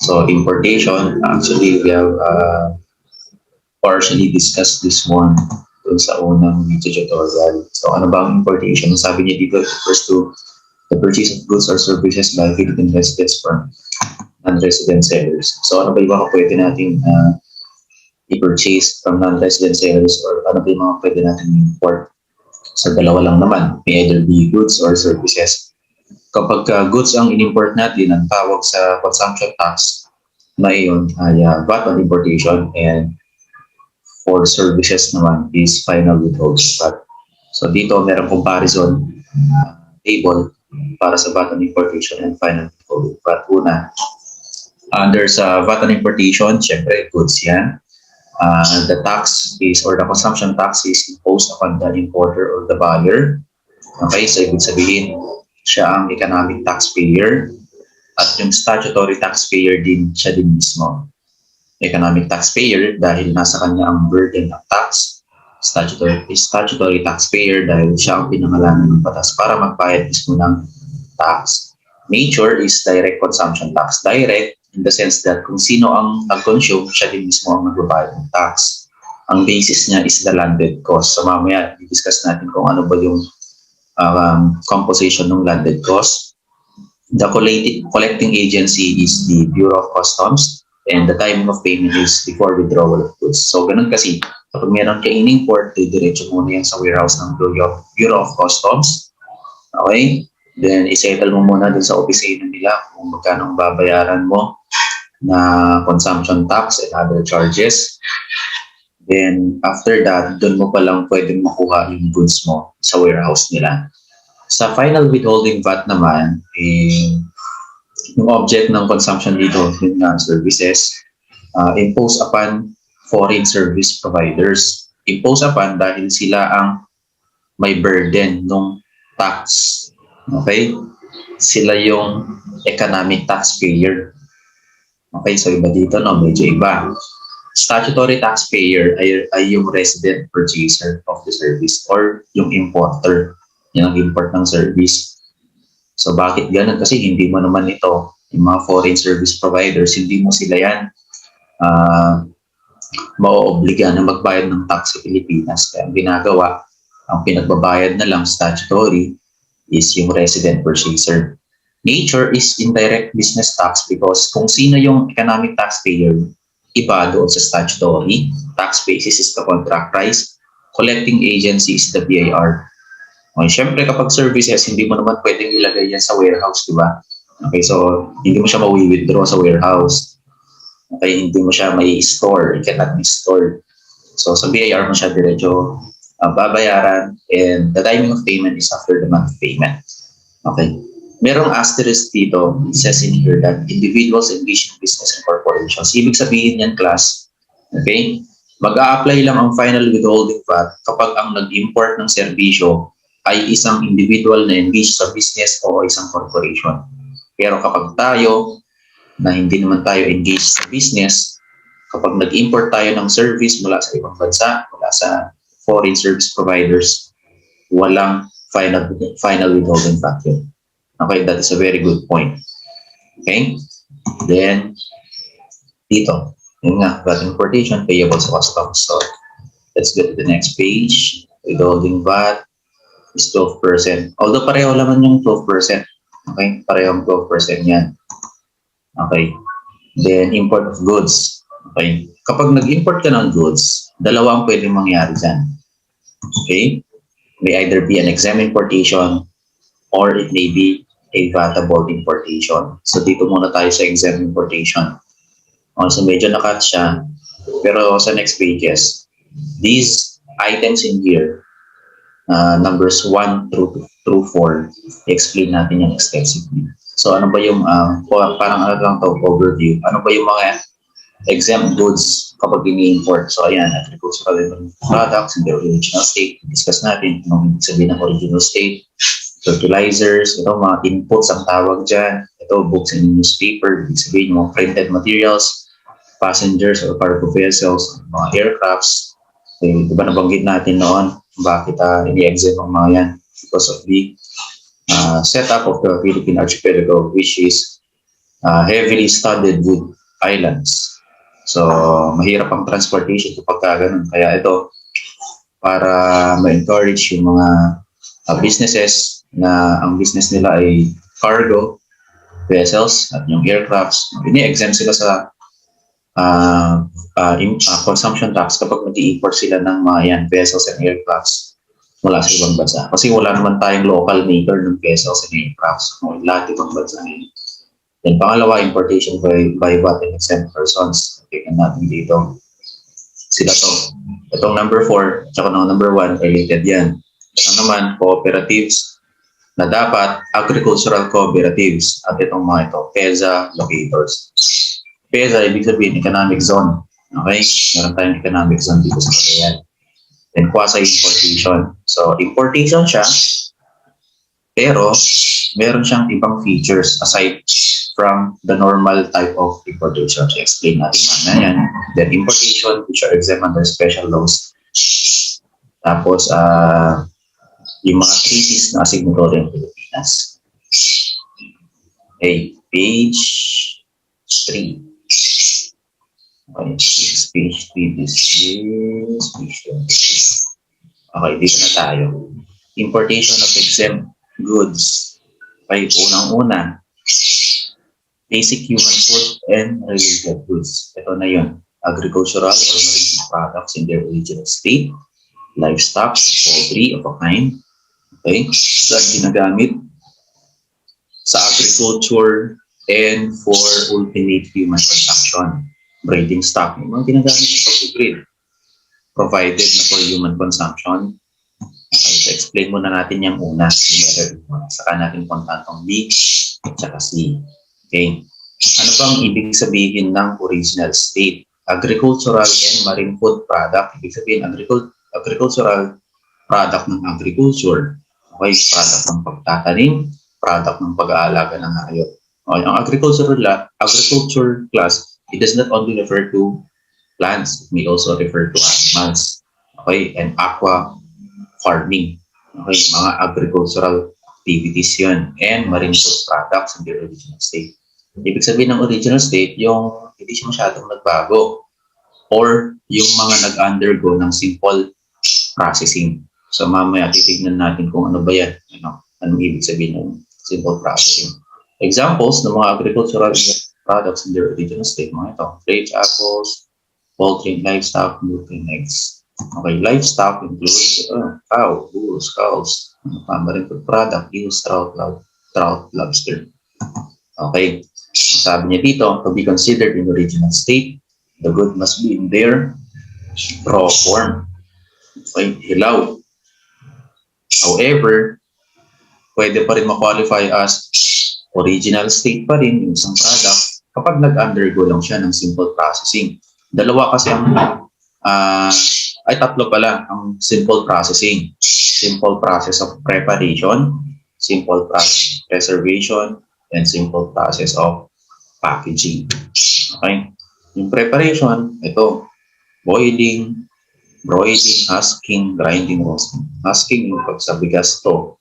So importation, actually we have partially discussed this one dun sa unang video tutorial. So ano ba ang importation? Sabi niya dito, it refers to the purchase of goods or services by Philippine residents from non-resident sellers. So ano ba yung mga pwede natin i-purchase from non-resident sellers, or ano ba yung mga pwede natin import? So dalawa lang naman, may either be goods or services. Kapag goods ang in-import natin, ang tawag sa consumption tax na iyon ay VAT on importation, and for services naman is final withholding VAT. So dito merong comparison table para sa VAT on importation and final withholding VAT. Una, under sa VAT on importation, syempre goods yan. The tax is, or the consumption tax is imposed upon the importer or the buyer. Okay, so ibig sabihin, siya ang economic taxpayer at yung statutory taxpayer din siya din mismo. Economic taxpayer dahil nasa kanya ang burden ng tax. Statutory taxpayer dahil siya ang pinangalanan ng batas para magbayad mismo ng tax. Nature is direct consumption tax. Direct in the sense that kung sino ang nag-consume, siya din mismo ang magbabayad ng tax. Ang basis niya is the landed cost. So mamaya, i-discuss natin kung ano ba yung composition ng landed cost. The collecting agency is the Bureau of Customs, and the timing of payment is before withdrawal of goods. So ganun kasi, kapag meron ka in-import, diretso muna yan sa warehouse ng Bureau of Customs. Okay? Then, isettle mo muna dun sa opisina nila kung magkano ang babayaran mo na consumption tax and other charges. Then, after that, dun mo palang pwedeng makuha yung goods mo sa warehouse nila. Sa final withholding VAT naman, yung object ng consumption dito, yung services, imposed upon foreign service providers. Imposed upon dahil sila ang may burden ng tax. Okay? Sila yung economic taxpayer. Okay, so iba dito, no? Medyo iba. Statutory taxpayer ay yung resident purchaser of the service or yung importer, yung import ng service. So bakit ganun? Kasi hindi mo naman ito, yung mga foreign service providers, hindi mo sila yan maoobliga na magbayad ng tax sa Pilipinas. Kaya ang ginagawa, ang pinagbabayad na lang statutory is yung resident purchaser. Nature is indirect business tax because kung sino yung economic taxpayer, iba doon sa statutory. Tax basis is the contract price. Collecting agency is the BIR. Okay, syempre kapag services, hindi mo naman pwedeng ilagay yan sa warehouse, di ba? Okay, so hindi mo siya mawi-withdraw sa warehouse. Okay, hindi mo siya may store. It cannot be stored. So sa BIR mo siya diretso babayaran, and the timing of payment is after the month payment. Okay. Merong asterisk dito, it says in here that individuals engaged in business and corporations. Ibig sabihin yan, class, okay, mag-a-apply lang ang final withholding VAT kapag ang nag-import ng serbisyo ay isang individual na engaged sa business o isang corporation. Pero kapag tayo, na hindi naman tayo engaged sa business, kapag nag-import tayo ng service mula sa ibang bansa, mula sa foreign service providers, walang final withholding VAT yun. Okay, that is a very good point. Okay? Then, dito, yun nga, VAT importation, payable sa customs. So, let's go to the next page. Withholding VAT is 12%. Although pareho naman yung 12%. Okay? Pareho ang 12% yan. Okay? Then, import of goods. Okay? Kapag nag-import ka ng goods, dalawa ang pwedeng mangyari dyan. Okay? May either be an exempt importation or it may be a VAT-able importation. So dito muna tayo sa exempt importation. So medyo nakat siya. Pero sa next pages, these items in here, numbers 1 through 4, explain natin yung extensively. So ano ba yung, parang ano lang to, overview. Ano ba yung mga exempt goods kapag ini-import? So ayan, agricultural products in the original state. Discuss natin kung sabihin ng original state. Fertilizers, ito mga inputs ang tawag dyan. Ito, books and newspaper, ibig sabihin mga printed materials, passengers or cargo vessels, mga aircrafts. Okay, diba nabanggit natin noon bakit ini-exempt ang mga yan? Because of the setup of the Philippine archipelago, which is heavily studded with islands. So, mahirap ang transportation kapag ganun. Kaya ito, para ma-encourage yung mga businesses na ang business nila ay cargo vessels at yung aircrafts, ini-exempt sila sa consumption tax kapag nag-i-import sila ng mga yan, vessels and aircrafts mula sa ibang bansa. Kasi wala naman tayong local maker ng vessels and aircrafts. Lahat ibang bansa ngayon. Then pangalawa, importation by VAT and exempt persons. Tingnan natin dito. Sila to. Itong number 4, tsaka ng number 1, related yan. Ito naman, cooperatives na dapat agricultural cooperatives. At itong mga ito, PEZA locators. PEZA, ibig sabihin, economic zone. Okay? Meron tayong economic zone dito sa Cagayan. Then quasi-importation. So, importation siya, pero meron siyang ibang features aside from the normal type of importation. So, explain natin na yan. Then, importation, which are exempt under special laws. Tapos, yung mga treaties na signatory ng Pilipinas. Okay, page 3. Okay, this is page 3. This is page 23. Okay, dito na tayo. Importation of exempt goods. Okay, unang-una. Basic human food and related goods. Ito na yun. Agricultural or marine products in their original state. Livestock and poultry of a kind. Okay, saan ginagamit? Sa agriculture and for ultimate human consumption. Breeding stock. Yung mga ginagamit sa pag-breed. Provided na for human consumption. Okay, so explain muna natin yung una. Saka natin puntahan itong B at saka C. Okay. Ano bang ibig sabihin ng original state? Agricultural and marine food product. Ibig sabihin, agricultural product ng agriculture. Okay, product ng pagtatanim, product ng pag-aalaga ng hayop. Okay, ang agriculture class, it does not only refer to plants, it may also refer to animals. Okay, and aqua farming. Okay, mga agricultural activities yun. And marine food products in the original state. Ibig sabihin ng original state, yung hindi siya masyadong nagbago or yung mga nag-undergo ng simple processing. So mamaya titignan natin kung ano ba yan. Anong ibig sabihin ng simple processing. Examples ng mga agricultural products in their original state, mga ito. Grapes, apples, poultry, livestock, milk, and eggs. Okay, livestock includes cow, bulls, cows, marine food product, eels, trout, lobster. Okay, sabi niya dito, to be considered in original state, the good must be in their raw form. Okay, hilaw. However, pwede pa rin ma-qualify as original state pa rin yung isang product kapag nag-undergo lang siya ng simple processing. Dalawa kasi ang, tatlo pala ang simple processing. Simple process of preparation, simple process of preservation, and simple process of packaging. Okay? Yung preparation, ito, boiling, broiling, husking, grinding, roasting. Husking yung pag sa bigas to.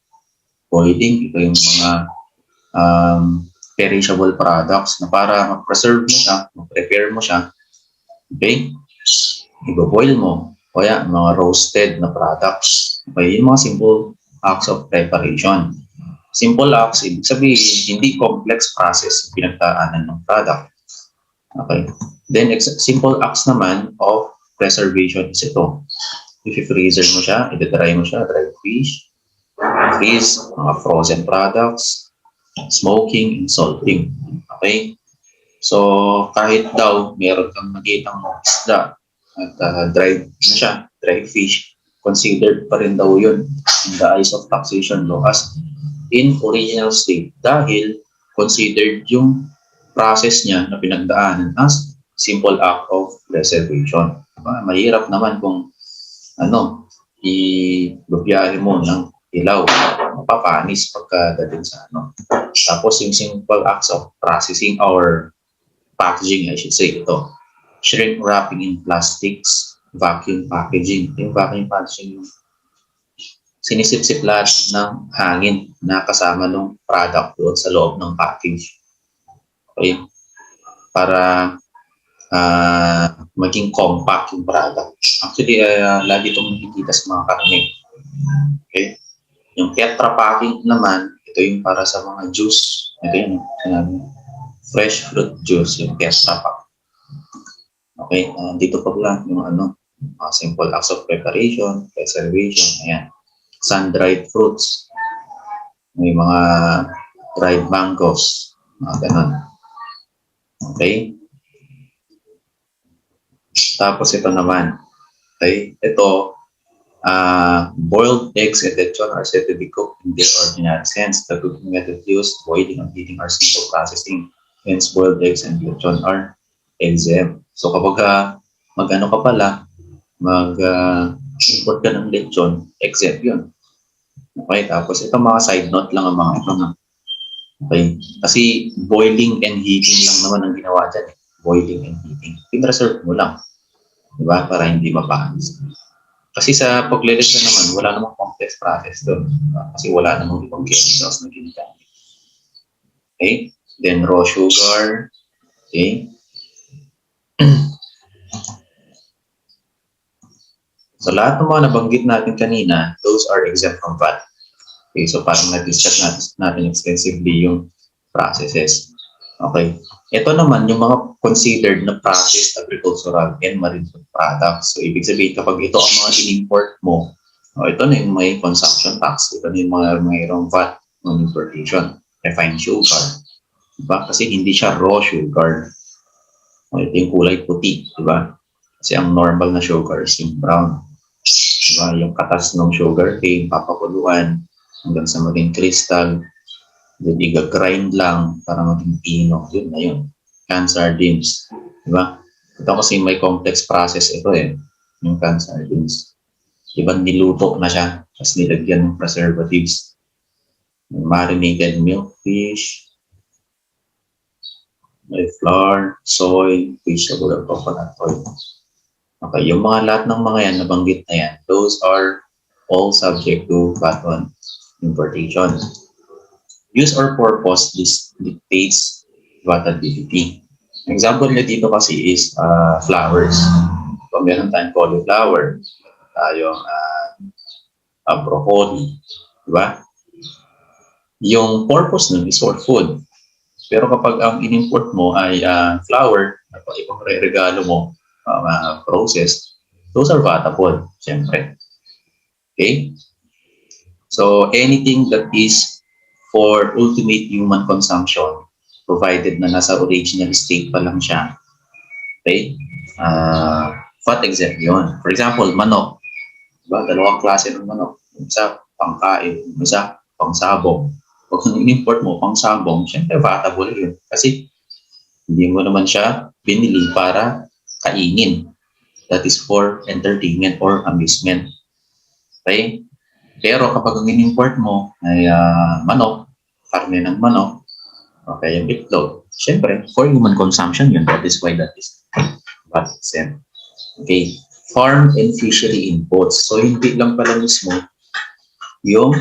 Boiling, ito yung mga perishable products na para mag-preserve mo siya, mag-prepare mo siya. Okay? Iba-boil mo. O yan, mga roasted na products. Okay, yung mga simple acts of preparation. Simple acts, ibig sabihin, hindi complex process yung pinagdaanan ng product. Okay. Then, simple acts naman of preservation is ito. If i-freezer mo siya, i-dry mo siya, dried fish, freeze, mga frozen products, smoking, and salting. Okay? So, kahit daw meron kang nakitang isda at dried na siya, dried fish, considered pa rin daw yun in the eyes of taxation law as in original state dahil considered yung process niya na pinagdaanan as simple act of preservation. Mahirap naman kung i-biyahe mo ng ilaw, mapapanis pagkadating sa Tapos yung simple acts of processing or packaging, I should say, ito. Shrink wrapping in plastics, vacuum packaging. Yung vacuum packaging, sinisip-sip lahat ng hangin na kasama ng product doon sa loob ng package. Okay? Para maging compact yung product. Actually, lagi itong nakikita sa mga karne. Okay? Yung Tetra Packing naman, ito yung para sa mga juice. Ito yung fresh fruit juice, yung Tetra Pak. Okay? Dito pa lang yung simple acts of preparation, preservation, ayan. Sun-dried fruits. May mga dried mangoes, mga ganun. Okay? Tapos ito naman. Okay? Ito, boiled eggs and lechon are said to be cooked in their ordinary sense. The cooking method used, boiling and heating, are simple processing. Hence, boiled eggs and lechon are exempt. So kapag mag-ano ka pala, mag-import ka ng lechon, exempt yun. Okay, tapos ito mga side note lang ang mga ito na. Okay, kasi boiling and heating lang naman ang ginawa dyan. Boiling and heating. Pin-reserve mo lang. Diba? Para hindi mapahamis. Kasi sa paglilista naman, wala namang complex process doon. Kasi wala namang ibang chemicals na ginagamit. Okay? Then raw sugar. Okay? So lahat ng mga nabanggit natin kanina, those are exempt from VAT. Okay, so parang nag-discuss natin extensively yung processes. Okay. Ito naman yung mga considered na processed agricultural and marine food products. So ibig sabihin kapag ito ang mga in-import mo, ito na yung may consumption tax. Ito na yung mga mayroong VAT ng importation. Refined sugar. Diba? Kasi hindi siya raw sugar. Ito yung kulay puti. Diba? Kasi ang normal na sugar is yung brown. Diba? Yung katas ng sugar cane, papakuluan hanggang sa maging crystal. Then i-grind lang para maging pino. Yun na yun. Canned sardines. Diba? Ito kasi may complex process ito eh. Yung canned sardines. Diba niluto na siya. Tapos nilagyan ng preservatives. Marinated milk fish. May flour, soy, vegetable or coconut oil. Okay, yung mga lahat ng mga yan, nabanggit na yan, those are all subject to VAT on importation. Use or purpose dictates VATability. Example niya dito kasi is flowers. So, meron tayong cauliflower, tayong broccoli, di ba? Yung purpose nun is for food. Pero kapag ang in-import mo ay flower, ipang re-regalo mo, processed, those are vatable, siyempre. Okay? So, anything that is for ultimate human consumption, provided na nasa original state pa lang siya, okay? VAT exempt yun. For example, manok. Diba? Dalawang klase ng manok. Isa, pangkain. Isa, pangsabong. Pag in-import mo, pangsabong, siyempre vatable yun. Kasi hindi mo naman siya binili para kainin. That is for entertainment or amusement. Okay? Pero kapag ang in-import mo ay manok, karne ng manok, okay, yung itlog, syempre, for human consumption yun. That is why that is VAT exempt. Okay. Farm and fishery inputs. So, hindi lang pala mismo yung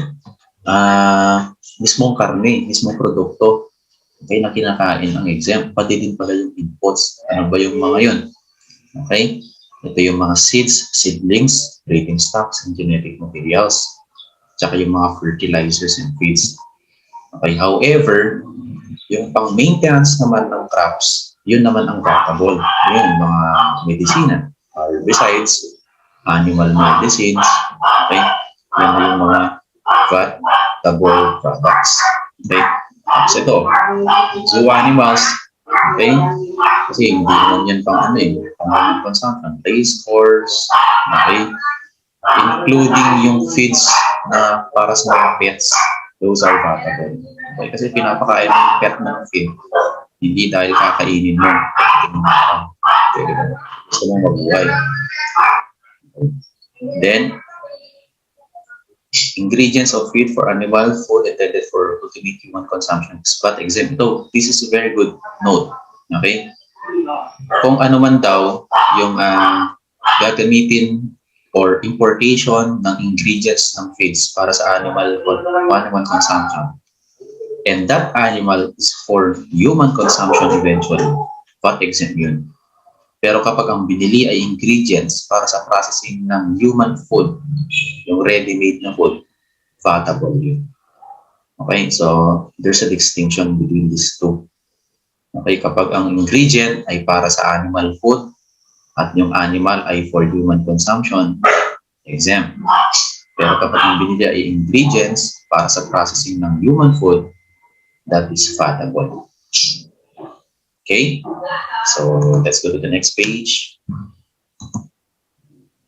mismong karne, mismong produkto okay, na kinakain ang exempt. Pati din pala yung inputs. Ano ba yung mga yun? Okay. Ito yung mga seeds, seedlings, breeding stocks, and genetic materials. Tsaka yung mga fertilizers and feeds. Okay, however, yung pang-maintenance naman ng crops, yun naman ang vatable. Yun, mga medisina, herbicides, animal medicines, okay? Yan yung mga vatable products. Okay? Tapos ito, zoo animals, okay? Kasi hindi naman yan pang consumption. Race horse, okay? Including yung feeds na para sa mga pets, those are vatable. Okay? Kasi pinapakain ng pet ng feed, hindi dahil kakainin mo. Gusto mong mabuhay. Then, ingredients of feed for animal food intended for ultimate human consumption is VAT exempt. So, this is a very good note. Okay? Kung ano man daw yung gagamitin or importation ng ingredients ng feeds para sa animal consumption, and that animal is for human consumption eventually, VAT exempt yun. Pero kapag ang binili ay ingredients para sa processing ng human food, yung ready-made na food, vatable yun. Okay, so there's a distinction between these two. Okay, kapag ang ingredient ay para sa animal food at yung animal ay for human consumption, exempt. Pero kapag ang binili ay ingredients para sa processing ng human food, that is vatable. Okay, so let's go to the next page.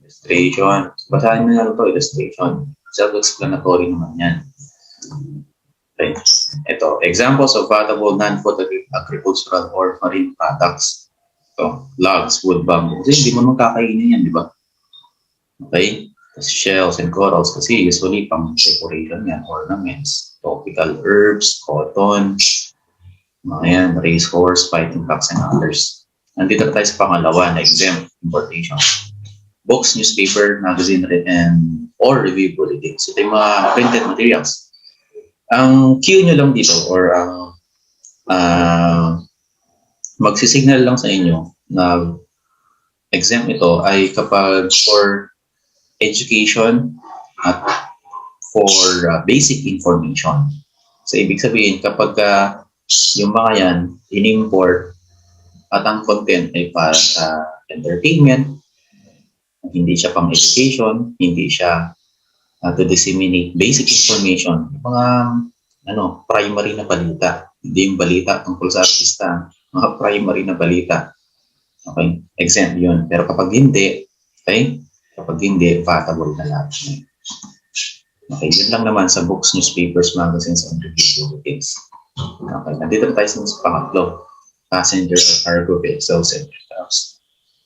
Illustration. Basahin mo na ito, illustration. Self-explanatory naman yan. Okay. Ito, examples of vatable non-food agricultural or marine products. Ito, logs, wood, bamboo. Kasi hindi mo magkakainin yan, di ba? Okay? Shells and corals kasi usually pang decoration yan, ornaments. Tropical herbs, cotton, ayan, racehorse, fighting cocks, and others. Nandito tayo sa pangalawa na exempt importation. Books, newspaper, magazine, and or review bulletins. Ito yung mga printed materials. Ang cue nyo lang dito or ang magsisignal lang sa inyo na exempt ito ay kapag for education at for basic information. So, ibig sabihin, kapag yung mga yan, in-import at ang content ay para sa entertainment, hindi siya pang education, hindi siya to disseminate basic information, yung mga primary na balita, hindi yung balita tungkol sa artista, mga primary na balita. Okay, exempt yun. Pero kapag hindi, okay, kapag hindi, vatable na lahat. Okay, yun lang naman sa books, newspapers, magazines, and review bulletins. Okay, nandito tayo sa pangatlo, passenger or cargo vessels and aircrafts.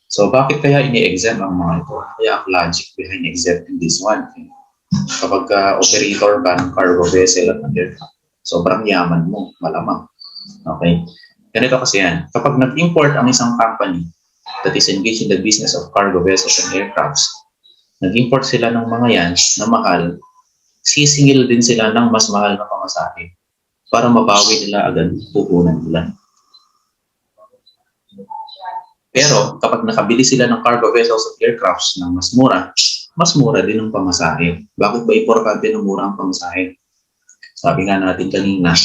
So, bakit kaya ini-exempt ang mga ito? Kaya ang logic behind exempting this one. Kapag operator ka ng cargo vessel at aircraft, sobrang yaman mo, malamang. Okay? Ganito kasi yan. Kapag nag-import ang isang company that is engaged in the business of cargo vessels and aircrafts, nag-import sila ng mga yan na mahal, sisingil din sila ng mas mahal na pamasahe para mabawi nila agad pupunan nila. Pero kapag nakabili sila ng cargo vessels at aircrafts ng mas mura din ang pamasahe. Bakit ba importante na mura ang pamasahe? Sabi nga natin kanina,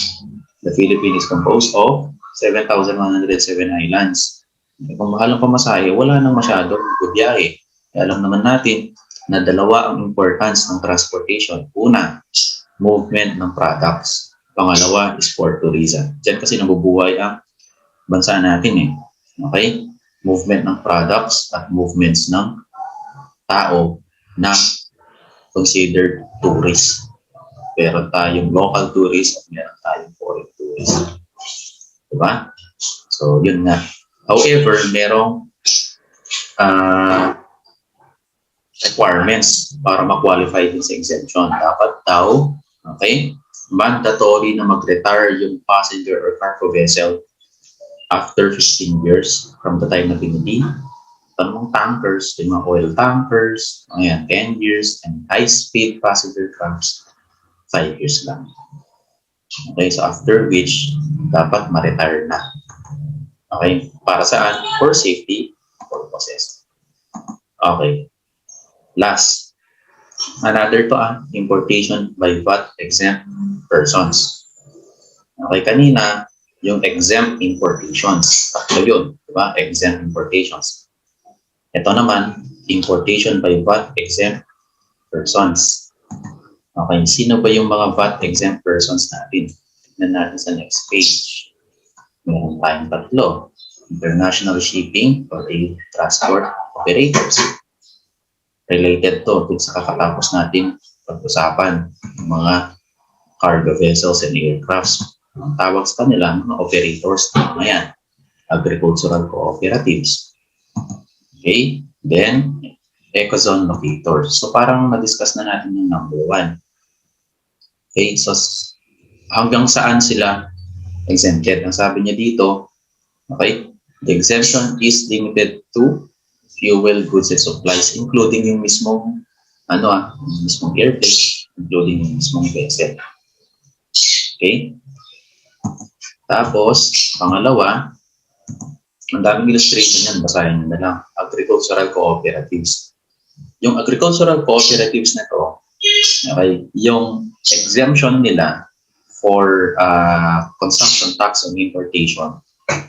the Philippines is composed of 7,107 islands. Kung mahal ang pamasahe, wala nang masyadong biyahe. Alam naman natin na dalawa ang importance ng transportation. Una, movement ng products. Pangalawa is for tourism. Diyan kasi nabubuhay ang bansa natin eh. Okay? Movement ng products at movements ng tao na considered tourist. Meron tayong local tourist at meron tayong foreign tourist. Diba? So, yun nga. However, merong requirements para ma-qualify din sa exemption. Dapat daw, okay, mandatory na mag-retire yung passenger or cargo vessel after 15 years from the time na binili. Tanong tankers, yung mga oil tankers, ayan, 10 years, and high-speed passenger crafts, 5 years lang. Okay, so after which, dapat ma-retire na. Okay, para saan? For safety purposes. Okay, last. Another to importation by VAT exempt persons. Okay, kanina, yung exempt importations. Tatlo yun, diba? Exempt importations. Ito naman, importation by VAT exempt persons. Okay, sino ba yung mga VAT exempt persons natin? Tignan natin sa next page. Meron tayong tatlo. International shipping or air transport operators. Related to sa kakatapos natin pag-usapan ng mga cargo vessels and aircrafts. Ang tawag sa kanila, mga operators, mga yan, agricultural cooperatives. Okay, then, ecozone locators. So, parang na-discuss na natin yung number 1. Okay, so, hanggang saan sila exempted? Ang sabi niya dito, okay, the exemption is limited to fuel, goods, and supplies, including yung mismong, mismong airplane, including yung mismong vessel. Okay? Tapos, pangalawa, ang daming illustration yan, basahin nyo na lang. Agricultural cooperatives. Yung agricultural cooperatives na to, okay, yung exemption nila for consumption tax on importation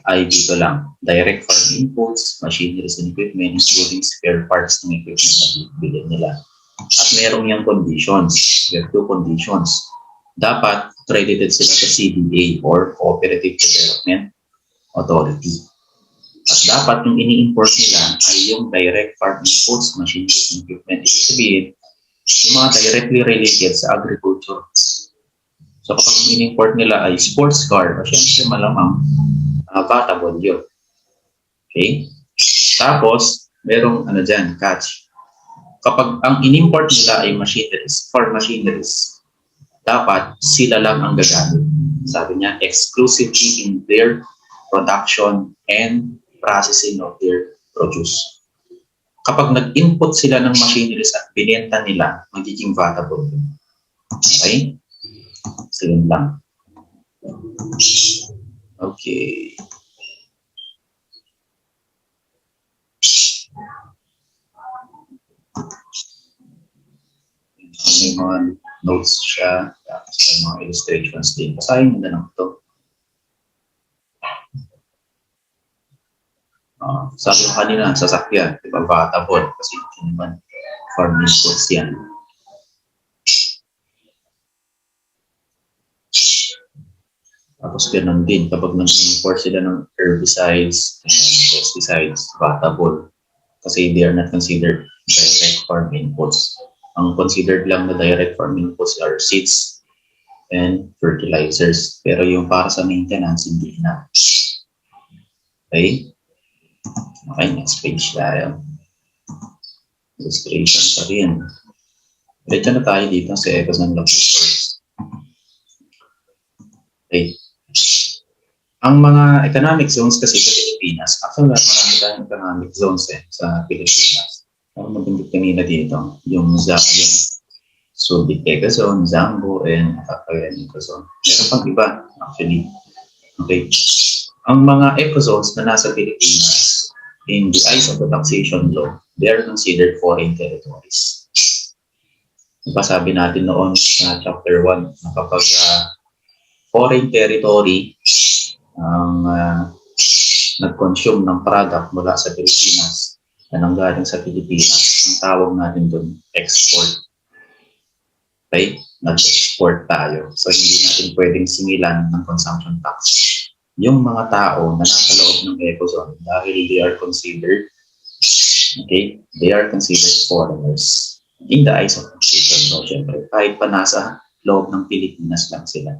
ay dito lang. Direct farm inputs, machineries and equipment, including spare parts ng equipment na bibili nila. At merong yung conditions. There are two conditions. Dapat credited sila sa CDA or Cooperative Development Authority. At dapat yung ini-import nila ay yung direct farm inputs, machineries and equipment. Ibig sabihin, yung mga directly related sa agriculture. So kapag in-import nila ay sports car, syempre malamang vatable yun. Okay? Tapos, merong dyan, catch. Kapag ang in-import nila ay machineries, for machineries, dapat sila lang ang gagamit. Sabi niya, exclusively in their production and processing of their produce. Kapag nag-input sila ng machineries at binenta nila, magiging vatable yun. Okay? So, yun lang. Okay. May mga notes siya, tapos may mga illustrations din. Basahin mo na lang ito. Sabi ko kanina, sasakyan, di ba, vatable, kasi hindi naman farm inputs yan. Tapos ganun din, kapag nag-import sila ng herbicides and pesticides, vatable. Kasi they are not considered direct farm inputs. Ang considered lang na direct farm inputs are seeds and fertilizers. Pero yung para sa maintenance, hindi na. Okay? Okay, next page tayo. Illustration pa rin. Diretso na tayo dito sa Ecozone locators. Okay. Ang mga economic zones kasi sa Pilipinas, actually marami tayong economic zones sa Pilipinas. Ang mabanggit kanina dito, yung Subic Ecozone, Zambo, and Cagayan Ecozone. Meron pang iba, actually. Okay. Ang mga ecozones na nasa Pilipinas, in the eyes of the taxation law, they are considered foreign territories. Diba sabi natin noon sa chapter 1 na kapag foreign territory ang nag-consume ng product mula sa Pilipinas na nanggaling sa Pilipinas, ang tawag natin doon export. Okay? Nag-export tayo. So hindi natin pwedeng singilan ng consumption tax yung mga tao na nasa loob ng ecozone dahil they are considered foreigners in the eyes of the people. So, syempre, kahit pa nasa loob ng Pilipinas lang sila.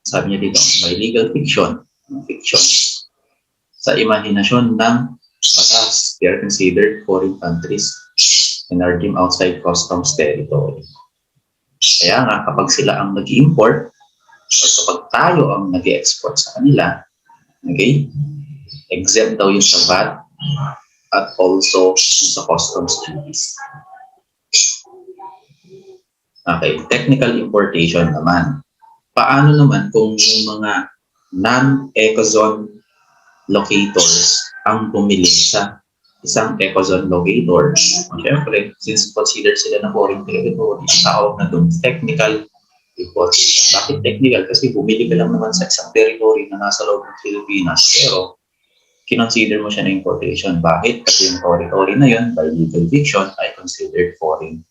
Sabi niya dito, by legal fiction, sa imahinasyon ng batas, they are considered foreign countries and are deemed outside customs territory. Kaya nga, kapag sila ang nag-import, or kapag tayo ang nag-export sa kanila, okay, exempt daw yung sa VAT at also sa customs duties. Okay, technical importation naman. Paano naman kung yung mga non-ecozone locators ang bumili sa isang ecozone locator? Siyempre, since consider sila na foreign territory, tawag na doon technical importation. Bakit technical? Kasi bumili ka lang naman sa isang territory na nasa loob ng Pilipinas, pero kinonsider mo siya na importation. Bakit? Kasi yung territory na yun, by legal fiction, ay considered foreign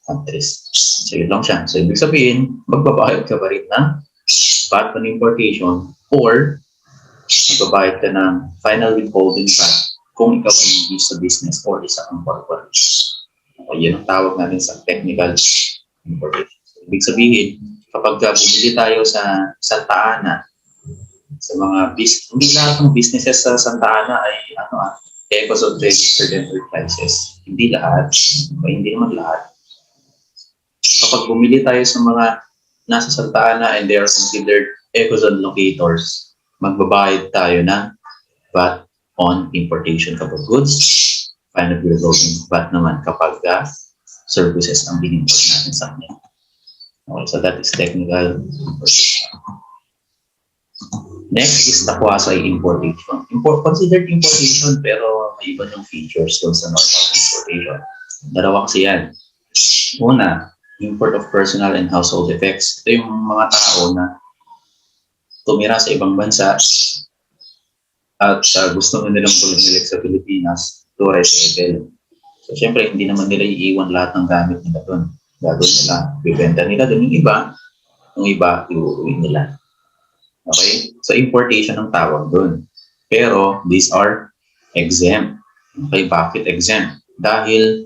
countries. So yun lang siya. So ibig sabihin, magbabayad ka pa rin ng VAT on importation or magbabayad ka ng final withholding VAT kung ikaw ay hindi sa business or isa ang corporation. So yun ang tawag natin sa technical importation. Ibig sabihin, kapag bumili tayo sa Santa Ana, sa mga business, hindi lahat ng businesses sa Santa Ana ay ecozone registered enterprises. Hindi lahat, hindi naman lahat. Kapag bumili tayo sa mga nasa Santa Ana and they are considered ecozone locators, magbabayad tayo ng VAT on importation kapag goods, final withholding VAT naman kapag services ang binimport natin sa kanya. Okay, so that is technical importation. Next is the quasi-importation. Considered importation pero may iba yung features doon sa normal importation. Dalawa kasi yan. Una, import of personal and household effects. Ito yung mga tao na tumira sa ibang bansa at gusto na nilang bumalik sa Pilipinas to resettle. So, syempre, hindi naman nila iiwan lahat ng gamit nila doon. Gagawin nila, bibenta nila doon yung iba, iuwi nila. Okay? So, importation ang tawag doon. Pero, these are exempt. Okay, bakit exempt? Dahil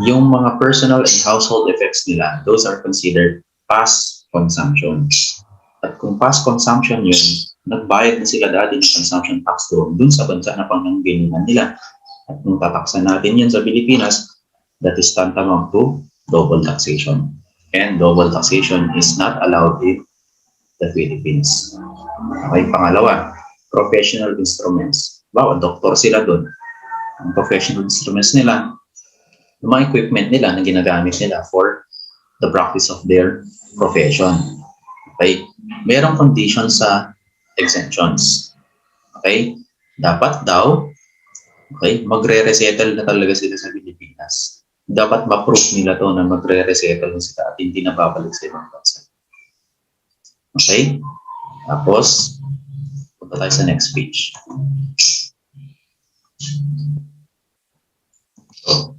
yung mga personal and household effects nila, those are considered past consumption. At kung past consumption yun, nagbayad na sila dati ng consumption tax doon sa bansa na pananggalingan nila. At kung tataksan natin yan sa Pilipinas, that is tantamount to double taxation. And double taxation is not allowed in the Philippines. Okay, pangalawa, professional instruments. Bawa, doktor sila doon. Ang professional instruments nila, yung mga equipment nila na ginagamit nila for the practice of their profession. Okay, merong conditions sa exemptions. Okay, dapat daw, okay, magre-resettle na talaga sila sa Pilipinas. Dapat ma-prove nila to na magre-resettle na sila at hindi na babalik sa ibang bansa. Okay? Tapos, punta tayo sa next page. So,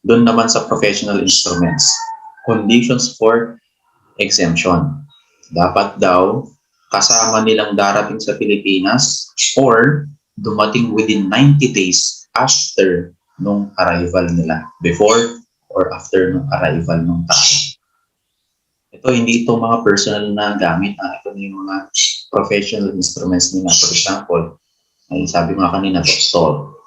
doon naman sa professional instruments, conditions for exemption. Dapat daw kasama nilang darating sa Pilipinas or dumating within 90 days after nung arrival nila, before or after nung arrival nung tao. Ito, hindi ito mga personal na gamit. Ito yung mga professional instruments nila. For example, ay sabi nga kanina, stall.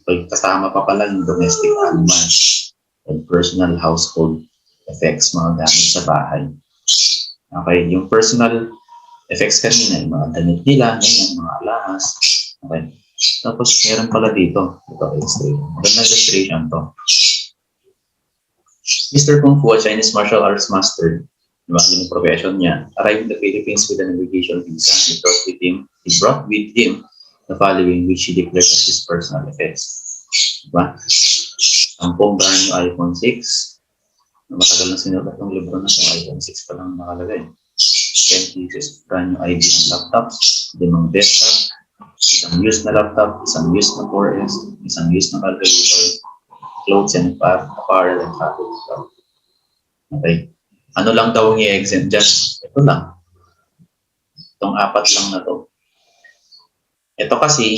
Kasama pa pala yung domestic animals and personal household effects, mga gamit sa bahay. Okay, yung personal effects kanina, yung mga damit nila, yung mga alahas. Okay. Tapos, meron pala dito. Ito, illustration. Magandang illustration to. Mr. Kung Fu, a Chinese martial arts master, yung profession niya, arrived in the Philippines with an navigation visa. He brought with him the following, which he declared as his personal effects. Diba? 10 brand new iPhone 6. Matagal na sinulat ng libro na sa iPhone 6 pa lang nakalagay. 10 pieces brand new IBM laptops, 5 desktop, isang used na laptop, isang used na 4S, isang used na calculator, clothes and apparel and fabric. Okay. Ano lang daw ang i-exempt? Just ito lang. Itong 4 lang na to. Ito kasi,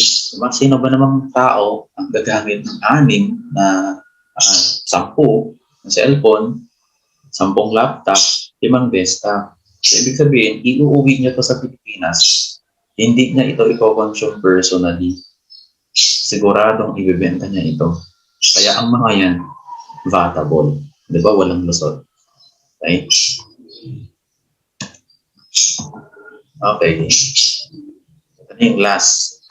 sino ba namang tao ang gagamit ng 6 na 10 na cellphone, 10 laptop, 5 desktop. So, ibig sabihin, iuuwi niyo to sa Pilipinas. Hindi niya ito i-consume personally. Siguradong ibibenta niya ito. Kaya ang mga yan, vatable. Di ba? Walang lusot. Okay? Okay. Ito na yung last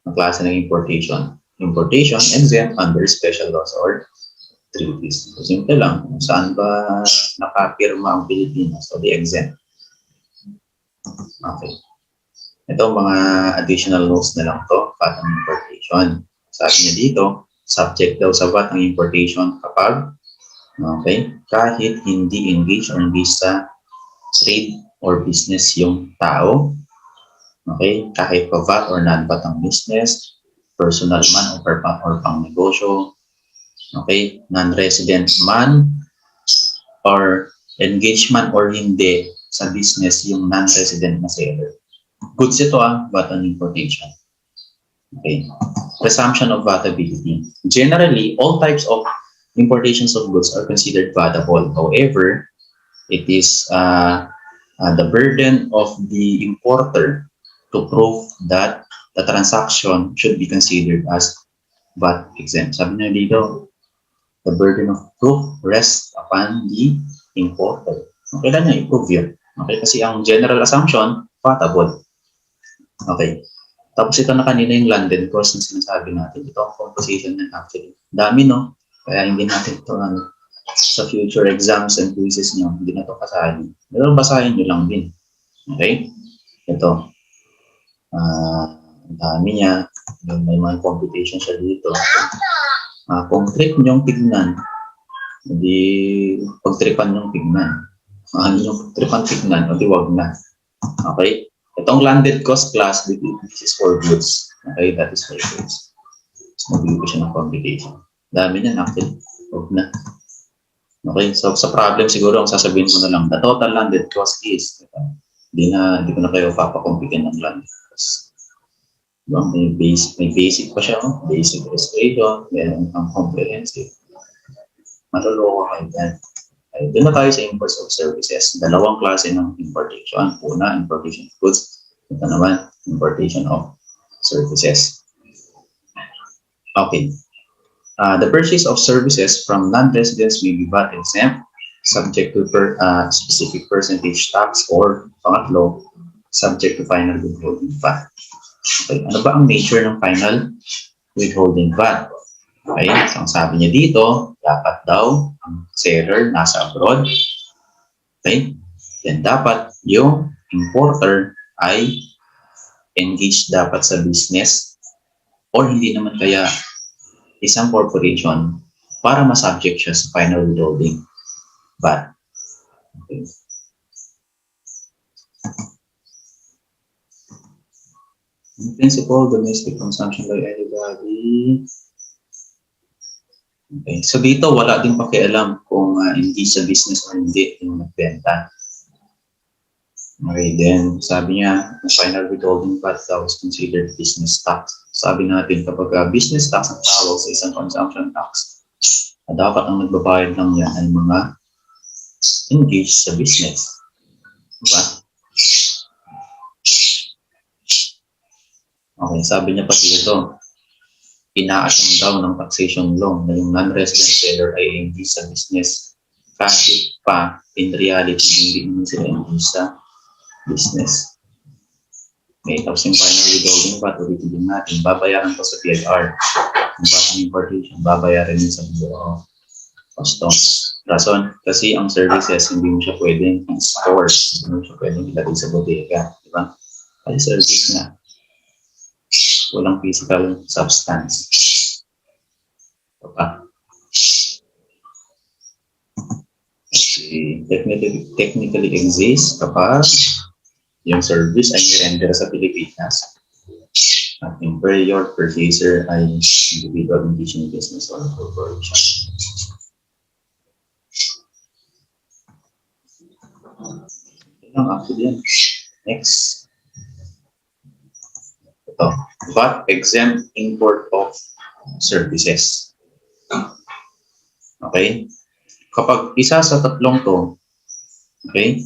na klase ng importation. Importation exempt under special laws or treaties. So, simple lang. Kung saan ba nakapirma ang Pilipinas? So, the exempt. Okay. Ito mga additional laws na lang to, VAT ang importation. Sabi niya dito, subject daw sa VAT ang importation kapag, okay, kahit hindi engage or engage sa trade or business yung tao, okay, kahit pa VAT or non-VAT ang business, personal man or pang negosyo, okay, non-resident man or engagement or hindi sa business yung non-resident na seller. Goods ito VAT on importation. Okay. Presumption of VATability. Generally, all types of importations of goods are considered VATable. However, it is the burden of the importer to prove that the transaction should be considered as VAT exempt. Sabi niya dito, the burden of proof rests upon the importer. Kailan niya i-prove yun? Okay, kasi ang general assumption, VATable. Okay. Tapos ito na kanina yung London cost na sinasabi natin. Ito ang composition na actually. Dami, no? Kaya hindi natin ito sa future exams and quizzes nyo, hindi na ito kasali. Pero basahin nyo lang din. Okay? Ito. Ang dami niya. May mga computation siya dito. Kung trip niyong tignan, hindi pagtripan niyong tignan. Ano yung pagtripan tignan, o di wag na. Okay? Itong landed cost class, this is for goods. Okay, that is for goods. So, magbigay ko siya ng computation. Dami niyan, actually. Wag na. Okay, so sa problem siguro, ang sasabihin ko na lang, the total landed cost is, hindi ko na kayo papakompitin ng landed cost. Diba? May basic pa siya, no? Basic illustration, meron ang comprehensive. Maluloko kayo yan. Okay, doon na tayo sa imports of services. Dalawang klase ng importation. Una, importation of goods. Ito naman, importation of services. Okay. The purchase of services from non-residents may be VAT exempt, subject to specific percentage tax, or pangatlo, subject to final withholding VAT. Okay. Ano ba ang nature ng final withholding VAT? Okay, so ang sabi niya dito, dapat daw ang seller nasa abroad. Okay, then dapat yung importer ay engaged dapat sa business or hindi naman kaya isang corporation para masubject siya sa final withholding VAT. Okay. In principle, domestic consumption by anybody. Okay. So dito, wala din pakialam kung hindi sa business or hindi yung nagbenta. Okay, then sabi niya, the final withholding VAT daw is considered business tax. Sabi natin, kapag business tax ang tawag sa isang consumption tax, dapat ang nagbabayad lang yan ay mga engaged sa business. Diba? Okay, sabi niya pa dito, inaasam daw ng taxation law na yung non-resident seller ay engaged sa business kahit pa in reality hindi naman sila engaged sa business. Okay, tapos yung final withholding VAT, ulitin natin, babayaran ko sa PIR. Yung VAT importation, babayaran yun sa Bureau of Customs. Rason, kasi ang services, hindi mo siya pwedeng store, hindi mo siya pwedeng ilagay sa bodega. Diba? Kasi service na. Walang physical substance. Diba? Technically exists kapag yung service ay i-render sa Pilipinas at yung purchaser ay individual engaged in business or corporation. Ilang actually yan. Next. Ito. VAT exempt import of services. Okay? Kapag isa sa tatlong to, okay,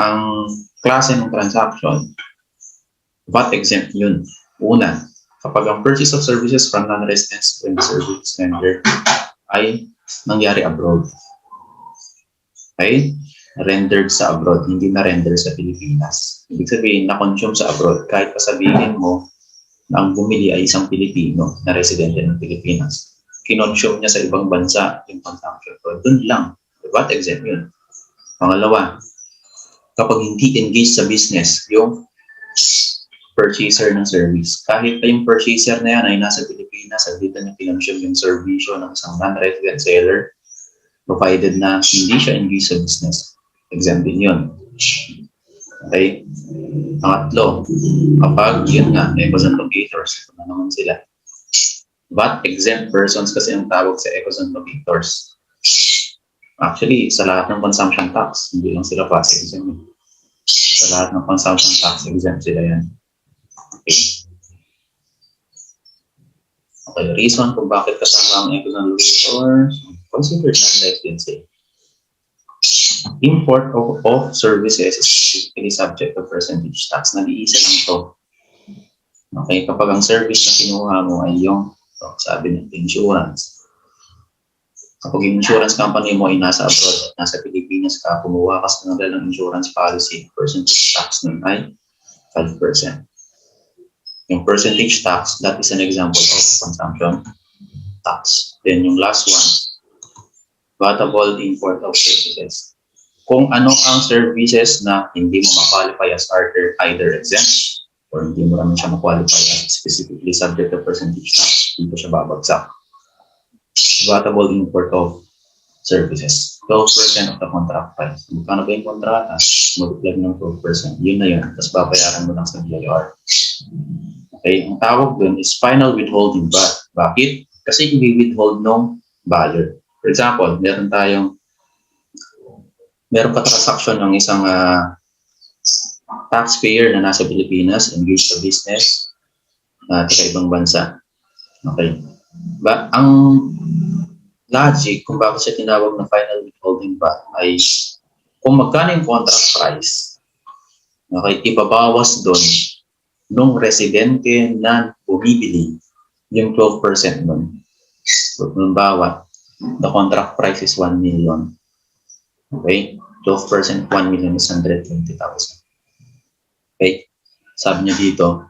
ang klase ng transaction, VAT exempt yun. Una, kapag ang purchase of services from non-residents to the service render ay nangyari abroad. Okay? Rendered sa abroad, hindi na render sa Pilipinas. Ibig sabihin, na-consume sa abroad, kahit pasabihin mo na ang bumili ay isang Pilipino na residente ng Pilipinas. Kinonsume niya sa ibang bansa yung consumption. So, dun lang. VAT exempt yun. Pangalawa, kapag hindi engaged sa business, yung purchaser ng service. Kahit pa yung purchaser na yan ay nasa Pilipinas, at dito niya kinonsume yung servisyo ng isang non-resident seller, provided na hindi siya engaged sa business. Exempt din yun. Okay? Pangatlo, kapag yun nga, ecos and locators, ito na naman sila. VAT exempt persons kasi ang tawag sa ecos and locators. Actually, sa lahat ng consumption tax, hindi lang sila VAT exempt. Sa lahat ng consumption tax, exempt sila yan. Okay. Okay, reason kung bakit kasama ang ecos and locators, considered non-residency. Import of services is specifically subject to percentage tax. Nag-iisa lang ito. Okay, kapag ang service na kinuha mo ay yung, sabi ng insurance. Kapag yung insurance company mo ay nasa abroad at nasa Pilipinas ka, kumuha ka sa kanila ng insurance policy, percentage tax nun ay 5%. Yung percentage tax, that is an example of consumption tax. Then yung last one, vatable import of services. kung ano ang services na hindi mo ma-qualify as either exempt or hindi mo naman siya ma-qualify as specifically subject to percentage tax, dito siya babagsak. Debatable import of services. 12% of the contract price. Magkano ba yung kontrata? Multiply ng 12%. Yun na yun. Tapos babayaran mo lang sa BIR. Okay? Ang tawag dun is final withholding VAT. Bakit? Kasi i-withhold ng buyer. For example, meron ka transaction ng isang taxpayer na nasa Pilipinas, engaged sa business, taga ibang bansa. Okay. Ang logic kung bakit siya tinawag na final withholding VAT ay kung magkano yung contract price, okay, ibabawas doon nung residente na bumibili yung 12% nun. So, halimbawa, the contract price is 1 million. Okay? 12%, 1 million is 120,000. Okay? Sabi niya dito,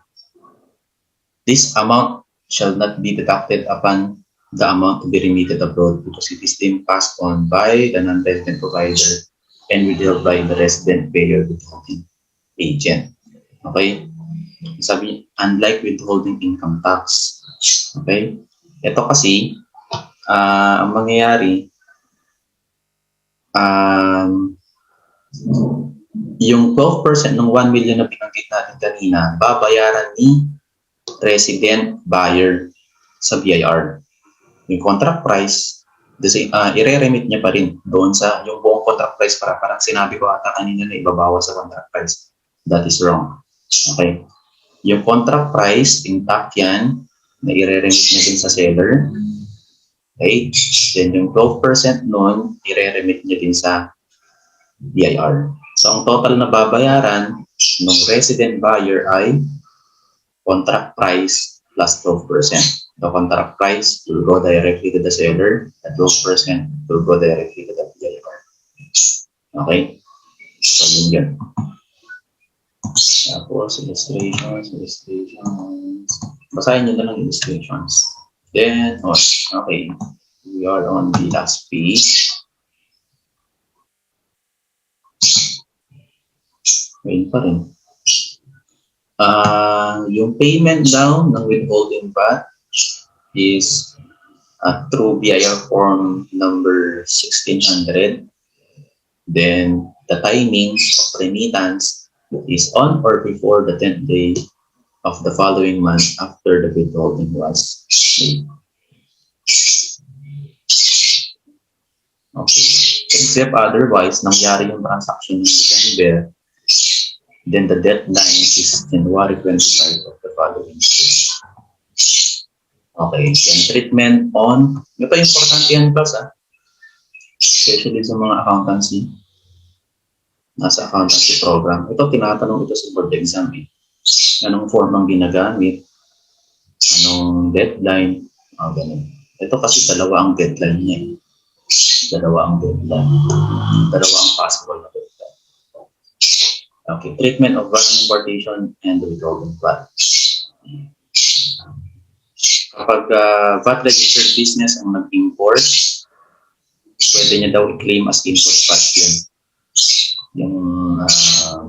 this amount shall not be deducted upon the amount to be remitted abroad because it is deemed passed on by the non-resident provider and withheld by the resident payer withholding agent. Okay? Sabi, unlike withholding income tax. Okay? Ito kasi, ang mangyayari, yung 12% ng 1 million na binanggit natin kanina, babayaran ni resident buyer sa BIR. Yung contract price, i-remit niya pa rin doon sa yung buong contract price para parang sinabi ko ata kanina na ibabawas sa contract price. That is wrong. Okay? Yung contract price, intact yan, na i-remit niya din sa seller. Okay? Then yung 12% noon, i-remit niya din sa BIR. So ang total na babayaran ng resident buyer ay contract price plus 12%. The contract price will go directly to the seller, at 12% will go directly to the BIR. Okay? So yun. Tapos illustrations. Basahin nyo na lang illustrations. Then, okay. We are on the last page. Wait pa rin. Yung payment down ng withholding VAT is through BIR form number 1600. Then the timing of remittance is on or before the 10th day of the following month after the withholding was made. Okay. Except otherwise, nangyari yung transaction in December, then the deadline is January 25 of the following day. Okay, then treatment on, ito importante yan plus especially sa mga accountancy, nasa accountancy program. Ito tinatanong ito sa board exam Anong form ang ginagamit, anong deadline, ganun. Ito kasi dalawa ang deadline niya. Dalawa ang possible na deadline. Okay, treatment of VAT importation and withholding VAT. Kapag VAT registered business ang nag-import, pwede niya daw i-claim as input VAT yun. Yung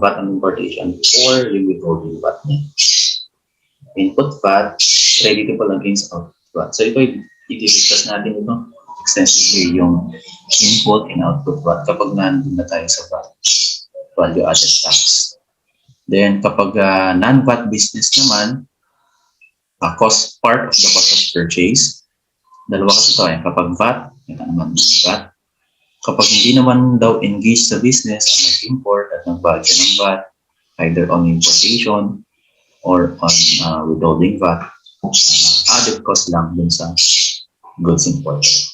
VAT on importation or yung withholding VAT niya. Input VAT, creditable against output VAT. So ito, i-discuss natin ito extensively yung input and output VAT kapag nandun na tayo sa VAT, value added tax. Then kapag non-VAT business naman, part of the cost of purchase. Dalawa kasi ito kapag VAT, ito naman VAT. Kapag hindi naman daw engaged sa business ang nag-import at nag-budget ng VAT, either on importation or on withholding VAT, added cost lang dun sa goods imported.